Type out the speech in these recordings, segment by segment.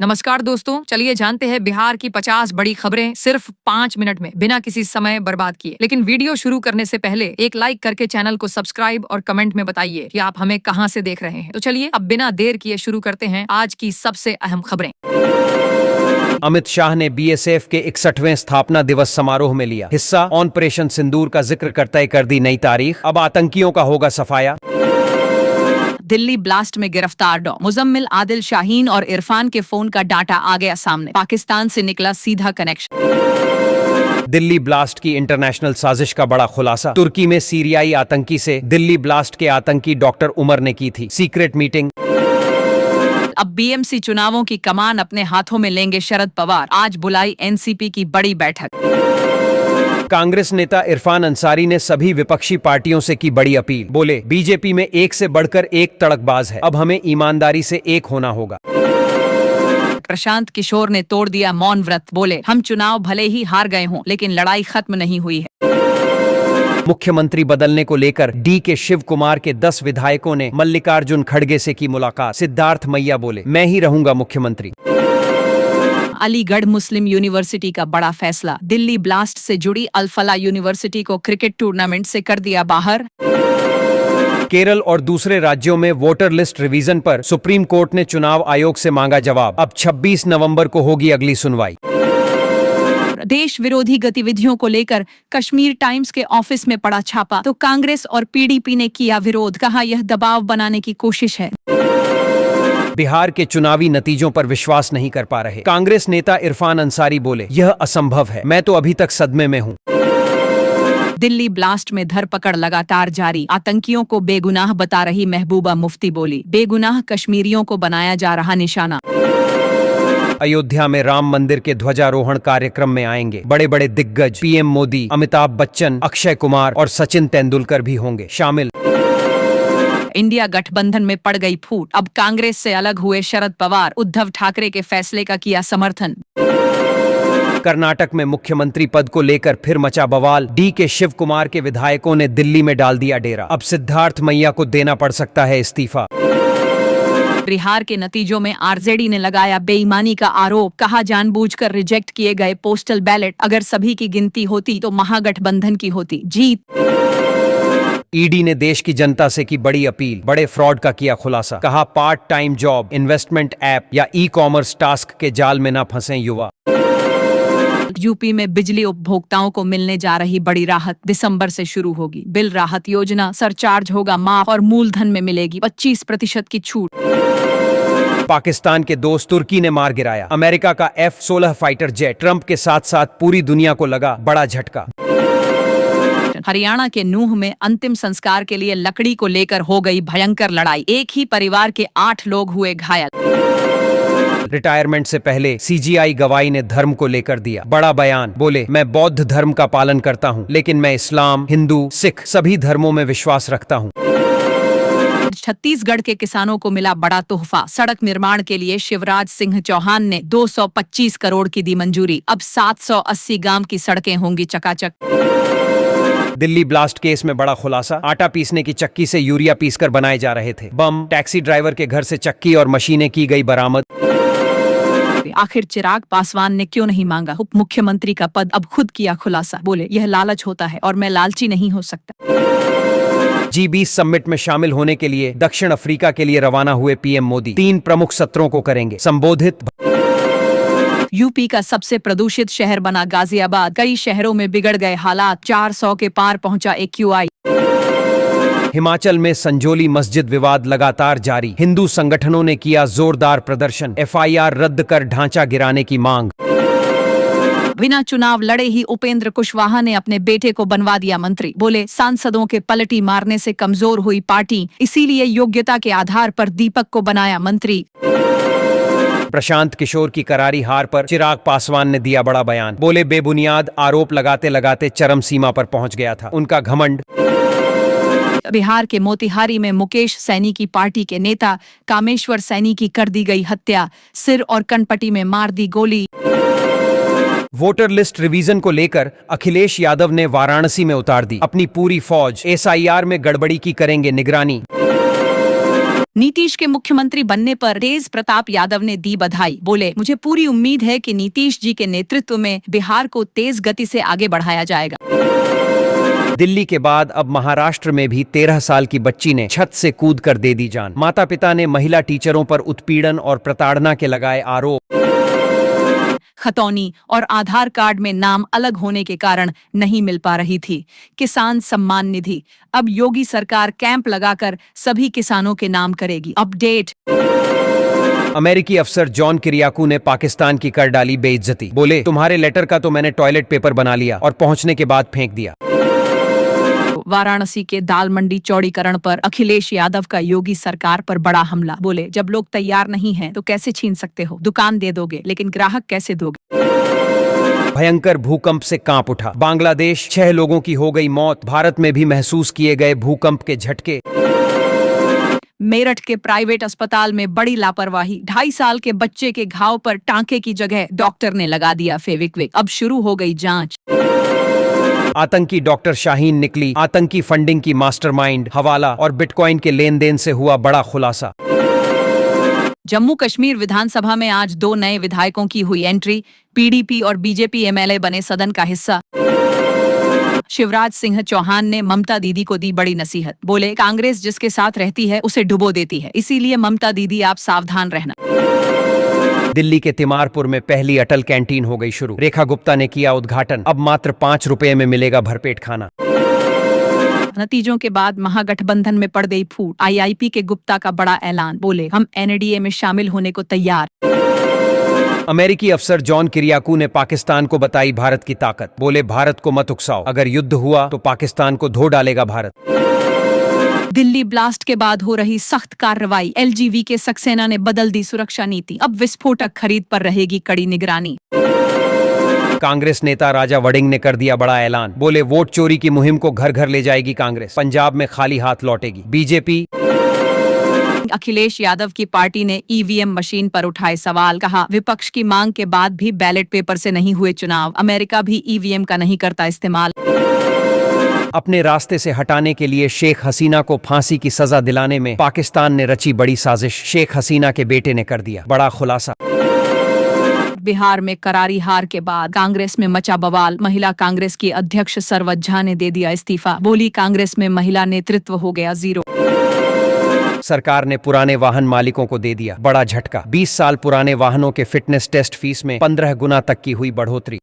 नमस्कार दोस्तों, चलिए जानते हैं बिहार की 50 बड़ी खबरें सिर्फ 5 मिनट में बिना किसी समय बर्बाद किए। लेकिन वीडियो शुरू करने से पहले एक लाइक करके चैनल को सब्सक्राइब और कमेंट में बताइए कि आप हमें कहां से देख रहे हैं। तो चलिए अब बिना देर किए शुरू करते हैं आज की सबसे अहम खबरें। अमित शाह ने बीएसएफ के 61वें स्थापना दिवस समारोह में लिया हिस्सा। ऑपरेशन सिंदूर का जिक्र करते कर दी नई तारीख। अब आतंकियों का होगा सफाया। दिल्ली ब्लास्ट में गिरफ्तार डॉ मुजम्मिल आदिल शाहीन और इरफान के फोन का डाटा आ गया सामने। पाकिस्तान से निकला सीधा कनेक्शन। दिल्ली ब्लास्ट की इंटरनेशनल साजिश का बड़ा खुलासा। तुर्की में सीरियाई आतंकी से दिल्ली ब्लास्ट के आतंकी डॉक्टर उमर ने की थी सीक्रेट मीटिंग। अब बीएमसी चुनावों की कमान अपने हाथों में लेंगे शरद पवार। आज बुलाई एनसीपी की बड़ी बैठक। कांग्रेस नेता इरफान अंसारी ने सभी विपक्षी पार्टियों से की बड़ी अपील। बोले, बीजेपी में एक से बढ़कर एक तड़कबाज है, अब हमें ईमानदारी से एक होना होगा। प्रशांत किशोर ने तोड़ दिया मौन व्रत। बोले, हम चुनाव भले ही हार गए हों लेकिन लड़ाई खत्म नहीं हुई है। मुख्यमंत्री बदलने को लेकर डी के शिव कुमार के 10 विधायकों ने मल्लिकार्जुन खड़गे से की मुलाकात। सिद्धार्थ मैया बोले, मैं ही रहूंगा मुख्यमंत्री। अलीगढ़ मुस्लिम यूनिवर्सिटी का बड़ा फैसला। दिल्ली ब्लास्ट से जुड़ी अल-फलाह यूनिवर्सिटी को क्रिकेट टूर्नामेंट से कर दिया बाहर। केरल और दूसरे राज्यों में वोटर लिस्ट रिवीजन पर सुप्रीम कोर्ट ने चुनाव आयोग से मांगा जवाब। अब 26 नवंबर को होगी अगली सुनवाई। देश विरोधी गतिविधियों को लेकर कश्मीर टाइम्स के ऑफिस में पड़ा छापा तो कांग्रेस और पीडीपी ने किया विरोध। कहा, यह दबाव बनाने की कोशिश है। बिहार के चुनावी नतीजों पर विश्वास नहीं कर पा रहे कांग्रेस नेता इरफान अंसारी बोले, यह असंभव है, मैं तो अभी तक सदमे में हूं। दिल्ली ब्लास्ट में धरपकड़ लगातार जारी। आतंकियों को बेगुनाह बता रही महबूबा मुफ्ती बोली, बेगुनाह कश्मीरियों को बनाया जा रहा निशाना। अयोध्या में राम मंदिर के ध्वजारोहण कार्यक्रम में आएंगे बड़े बड़े दिग्गज। पीएम मोदी, अमिताभ बच्चन, अक्षय कुमार और सचिन तेंदुलकर भी होंगे शामिल। इंडिया गठबंधन में पड़ गई फूट। अब कांग्रेस से अलग हुए शरद पवार। उद्धव ठाकरे के फैसले का किया समर्थन। कर्नाटक में मुख्यमंत्री पद को लेकर फिर मचा बवाल। डी के शिव कुमार के विधायकों ने दिल्ली में डाल दिया डेरा। अब सिद्धार्थ मैया को देना पड़ सकता है इस्तीफा। बिहार के नतीजों में आरजेडी ने लगाया बेईमानी का आरोप। कहा, जानबूझकर रिजेक्ट किए गए पोस्टल बैलेट। अगर सभी की गिनती होती तो महागठबंधन की होती जीत। ईडी ने देश की जनता से की बड़ी अपील। बड़े फ्रॉड का किया खुलासा। कहा, part time job, investment app या ई कॉमर्स टास्क के जाल में न फंसे युवा। यूपी में बिजली उपभोक्ताओं को मिलने जा रही बड़ी राहत। दिसंबर से शुरू होगी बिल राहत योजना। सरचार्ज होगा माफ और मूलधन में मिलेगी 25% की छूट। पाकिस्तान के दोस्त तुर्की ने मार गिराया अमेरिका का F-16 फाइटर जेट। ट्रंप के साथ साथ पूरी दुनिया को लगा बड़ा झटका। हरियाणा के नूह में अंतिम संस्कार के लिए लकड़ी को लेकर हो गई भयंकर लड़ाई। एक ही परिवार के 8 लोग हुए घायल। रिटायरमेंट से पहले सीजीआई गवाही ने धर्म को लेकर दिया बड़ा बयान। बोले, मैं बौद्ध धर्म का पालन करता हूं, लेकिन मैं इस्लाम, हिंदू, सिख सभी धर्मों में विश्वास रखता हूं। छत्तीसगढ़ के किसानों को मिला बड़ा तोहफा। सड़क निर्माण के लिए शिवराज सिंह चौहान ने 225 करोड़ की दी मंजूरी। अब 780 गांव की सड़कें होंगी चकाचक। दिल्ली ब्लास्ट केस में बड़ा खुलासा। आटा पीसने की चक्की से यूरिया पीसकर बनाए जा रहे थे बम। टैक्सी ड्राइवर के घर से चक्की और मशीनें की गई बरामद। आखिर चिराग पासवान ने क्यों नहीं मांगा उप मुख्यमंत्री का पद? अब खुद किया खुलासा। बोले, यह लालच होता है और मैं लालची नहीं हो सकता। G20 समिट में शामिल होने के लिए दक्षिण अफ्रीका के लिए रवाना हुए पीएम मोदी 3 प्रमुख सत्रों को करेंगे संबोधित। यूपी का सबसे प्रदूषित शहर बना गाजियाबाद। कई शहरों में बिगड़ गए हालात। 400 के पार पहुंचा AQI। हिमाचल में संजोली मस्जिद विवाद लगातार जारी। हिंदू संगठनों ने किया जोरदार प्रदर्शन। FIR रद्द कर ढांचा गिराने की मांग। बिना चुनाव लड़े ही उपेंद्र कुशवाहा ने अपने बेटे को बनवा दिया मंत्री। बोले, सांसदों के पलटी मारने से कमजोर हुई पार्टी, इसीलिए योग्यता के आधार पर दीपक को बनाया मंत्री। प्रशांत किशोर की करारी हार पर चिराग पासवान ने दिया बड़ा बयान। बोले, बेबुनियाद आरोप लगाते लगाते चरम सीमा पर पहुंच गया था उनका घमंड। बिहार के मोतिहारी में मुकेश सैनी की पार्टी के नेता कामेश्वर सैनी की कर दी गई हत्या। सिर और कनपटी में मार दी गोली। वोटर लिस्ट रिवीजन को लेकर अखिलेश यादव ने वाराणसी में उतार दी अपनी पूरी फौज। SIR में गड़बड़ी की करेंगे निगरानी। नीतीश के मुख्यमंत्री बनने पर तेज प्रताप यादव ने दी बधाई। बोले, मुझे पूरी उम्मीद है कि नीतीश जी के नेतृत्व में बिहार को तेज गति से आगे बढ़ाया जाएगा। दिल्ली के बाद अब महाराष्ट्र में भी 13 साल की बच्ची ने छत से कूद कर दे दी जान। माता पिता ने महिला टीचरों पर उत्पीड़न और प्रताड़ना के लगाए आरोप। खतौनी और आधार कार्ड में नाम अलग होने के कारण नहीं मिल पा रही थी किसान सम्मान निधि। अब योगी सरकार कैंप लगाकर सभी किसानों के नाम करेगी। अपडेट। अमेरिकी अफसर जॉन किरियाकू ने पाकिस्तान की कर डाली बेइज्जती। बोले, तुम्हारे लेटर का तो मैंने टॉयलेट पेपर बना लिया और पहुंचने के बाद फेंक दिया। वाराणसी के दाल मंडी चौड़ीकरण पर अखिलेश यादव का योगी सरकार पर बड़ा हमला। बोले, जब लोग तैयार नहीं हैं तो कैसे छीन सकते हो? दुकान दे दोगे लेकिन ग्राहक कैसे दोगे? भयंकर भूकंप से कांप उठा बांग्लादेश, 6 लोगों की हो गई मौत। भारत में भी महसूस किए गए भूकंप के झटके। मेरठ के प्राइवेट अस्पताल में बड़ी लापरवाही। 2.5 साल के बच्चे के घाव पर टांके की जगह डॉक्टर ने लगा दिया फेविक्विक। अब शुरू हो गई जांच। आतंकी डॉक्टर शाहीन निकली आतंकी फंडिंग की मास्टरमाइंड। हवाला और बिटकॉइन के लेन देन से हुआ बड़ा खुलासा। जम्मू कश्मीर विधानसभा में आज 2 नए विधायकों की हुई एंट्री। पीडीपी और बीजेपी एमएलए बने सदन का हिस्सा। शिवराज सिंह चौहान ने ममता दीदी को दी बड़ी नसीहत। बोले, कांग्रेस जिसके साथ रहती है उसे डुबो देती है, इसीलिए ममता दीदी आप सावधान रहना। दिल्ली के तिमारपुर में पहली अटल कैंटीन हो गई शुरू। रेखा गुप्ता ने किया उद्घाटन। अब मात्र 5 रुपए में मिलेगा भरपेट खाना। नतीजों के बाद महागठबंधन में पड़ गई फूट। आईआईपी के गुप्ता का बड़ा ऐलान। बोले, हम एनडीए में शामिल होने को तैयार। अमेरिकी अफसर जॉन किरियाकू ने पाकिस्तान को बताई भारत की ताकत। बोले, भारत को मत उकसाओ, अगर युद्ध हुआ तो पाकिस्तान को धो डालेगा भारत। दिल्ली ब्लास्ट के बाद हो रही सख्त कार्रवाई। एलजीवी के सक्सेना ने बदल दी सुरक्षा नीति। अब विस्फोटक खरीद पर रहेगी कड़ी निगरानी। कांग्रेस नेता राजा वड़िंग ने कर दिया बड़ा ऐलान। बोले, वोट चोरी की मुहिम को घर घर ले जाएगी कांग्रेस। पंजाब में खाली हाथ लौटेगी बीजेपी। अखिलेश यादव की पार्टी ने ईवीएम मशीन पर उठाए सवाल। कहा, विपक्ष की मांग के बाद भी बैलेट पेपर से नहीं हुए चुनाव। अमेरिका भी ईवीएम का नहीं करता इस्तेमाल। अपने रास्ते से हटाने के लिए शेख हसीना को फांसी की सजा दिलाने में पाकिस्तान ने रची बड़ी साजिश। शेख हसीना के बेटे ने कर दिया बड़ा खुलासा। बिहार में करारी हार के बाद कांग्रेस में मचा बवाल। महिला कांग्रेस की अध्यक्ष सरवत झा ने दे दिया इस्तीफा। बोली, कांग्रेस में महिला नेतृत्व हो गया जीरो। सरकार ने पुराने वाहन मालिकों को दे दिया बड़ा झटका। 20 साल पुराने वाहनों के फिटनेस टेस्ट फीस में 15 गुना तक की हुई बढ़ोतरी।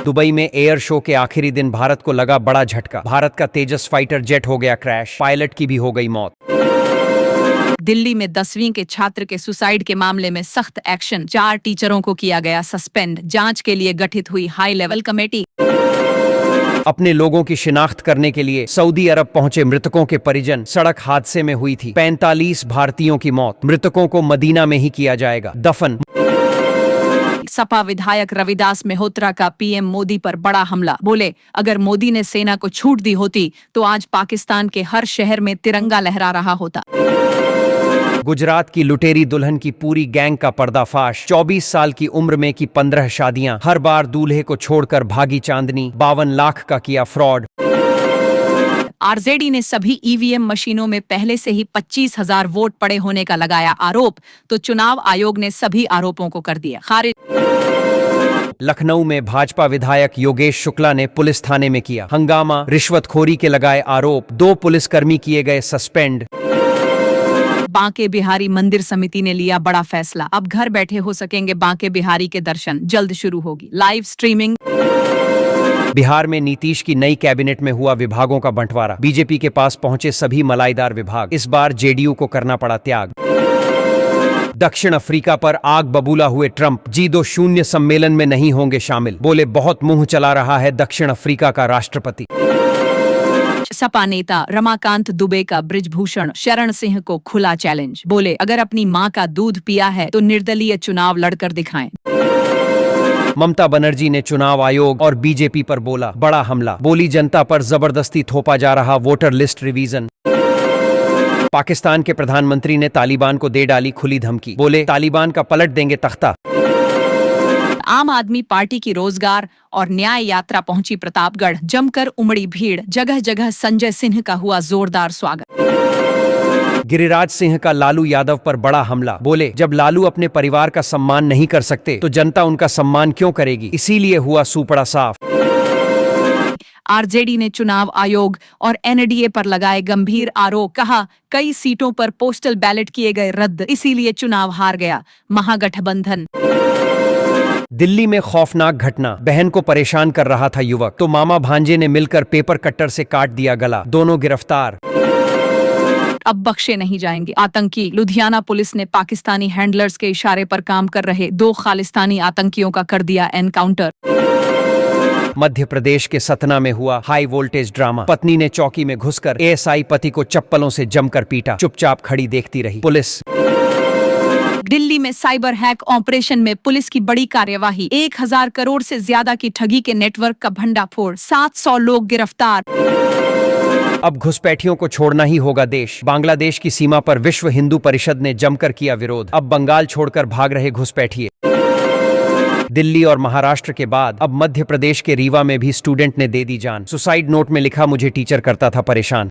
दुबई में एयर शो के आखिरी दिन भारत को लगा बड़ा झटका। भारत का तेजस फाइटर जेट हो गया क्रैश। पायलट की भी हो गई मौत। दिल्ली में 10वीं के छात्र के सुसाइड के मामले में सख्त एक्शन। 4 टीचरों को किया गया सस्पेंड। जांच के लिए गठित हुई हाई लेवल कमेटी। अपने लोगों की शिनाख्त करने के लिए सऊदी अरब पहुंचे मृतकों के परिजन। सड़क हादसे में हुई थी 45 भारतीयों की मौत। मृतकों को मदीना में ही किया जाएगा दफन। सपा विधायक रविदास मेहरोत्रा का पीएम मोदी पर बड़ा हमला। बोले, अगर मोदी ने सेना को छूट दी होती तो आज पाकिस्तान के हर शहर में तिरंगा लहरा रहा होता। गुजरात की लुटेरी दुल्हन की पूरी गैंग का पर्दाफाश। 24 साल की उम्र में की 15 शादियां। हर बार दूल्हे को छोड़कर भागी चांदनी। 52 लाख का किया फ्रॉड। आरजेडी ने सभी ईवीएम मशीनों में पहले से ही 25,000 वोट पड़े होने का लगाया आरोप, तो चुनाव आयोग ने सभी आरोपों को कर दिया खारिज। लखनऊ में भाजपा विधायक योगेश शुक्ला ने पुलिस थाने में किया हंगामा। रिश्वतखोरी के लगाए आरोप। 2 पुलिसकर्मी किए गए सस्पेंड। बांके बिहारी मंदिर समिति ने लिया बड़ा फैसला। अब घर बैठे हो सकेंगे बांके बिहारी के दर्शन। जल्द शुरू होगी लाइव स्ट्रीमिंग। बिहार में नीतीश की नई कैबिनेट में हुआ विभागों का बंटवारा। बीजेपी के पास पहुंचे सभी मलाईदार विभाग। इस बार जेडीयू को करना पड़ा त्याग। दक्षिण अफ्रीका पर आग बबूला हुए ट्रंप। G20 सम्मेलन में नहीं होंगे शामिल। बोले, बहुत मुंह चला रहा है दक्षिण अफ्रीका का राष्ट्रपति। सपा नेता रमाकांत दुबे का बृजभूषण शरण सिंह को खुला चैलेंज। बोले, अगर अपनी मां का दूध पिया है तो निर्दलीय चुनाव लड़कर दिखाएं। ममता बनर्जी ने चुनाव आयोग और बीजेपी पर बोला बड़ा हमला। बोली, जनता पर जबरदस्ती थोपा जा रहा वोटर लिस्ट रिवीजन। पाकिस्तान के प्रधानमंत्री ने तालिबान को दे डाली खुली धमकी। बोले, तालिबान का पलट देंगे तख्ता। आम आदमी पार्टी की रोजगार और न्याय यात्रा पहुंची प्रतापगढ़। जमकर उमड़ी भीड़। जगह जगह संजय सिंह का हुआ जोरदार स्वागत। गिरिराज सिंह का लालू यादव पर बड़ा हमला, बोले जब लालू अपने परिवार का सम्मान नहीं कर सकते तो जनता उनका सम्मान क्यों करेगी, इसीलिए हुआ सूपड़ा साफ। आरजेडी ने चुनाव आयोग और एनडीए पर लगाए गंभीर आरोप, कहा कई सीटों पर पोस्टल बैलेट किए गए रद्द, इसीलिए चुनाव हार गया महागठबंधन। दिल्ली में खौफनाक घटना, बहन को परेशान कर रहा था युवक तो मामा भांजे ने मिलकर पेपर कट्टर से काट दिया गला, दोनों गिरफ्तार। अब बख्शे नहीं जाएंगे आतंकी, लुधियाना पुलिस ने पाकिस्तानी हैंडलर्स के इशारे पर काम कर रहे 2 खालिस्तानी आतंकियों का कर दिया एनकाउंटर। मध्य प्रदेश के सतना में हुआ हाई वोल्टेज ड्रामा, पत्नी ने चौकी में घुसकर एएसआई पति को चप्पलों से जमकर पीटा, चुपचाप खड़ी देखती रही पुलिस। दिल्ली में साइबर हैक ऑपरेशन में पुलिस की बड़ी कार्यवाही, 1000 करोड़ से ज्यादा की ठगी के नेटवर्क का भंडाफोड़, 700 लोग गिरफ्तार। अब घुसपैठियों को छोड़ना ही होगा देश, बांग्लादेश की सीमा पर विश्व हिंदू परिषद ने जमकर किया विरोध, अब बंगाल छोड़कर भाग रहे घुसपैठिए। दिल्ली और महाराष्ट्र के बाद अब मध्य प्रदेश के रीवा में भी स्टूडेंट ने दे दी जान, सुसाइड नोट में लिखा मुझे टीचर करता था परेशान।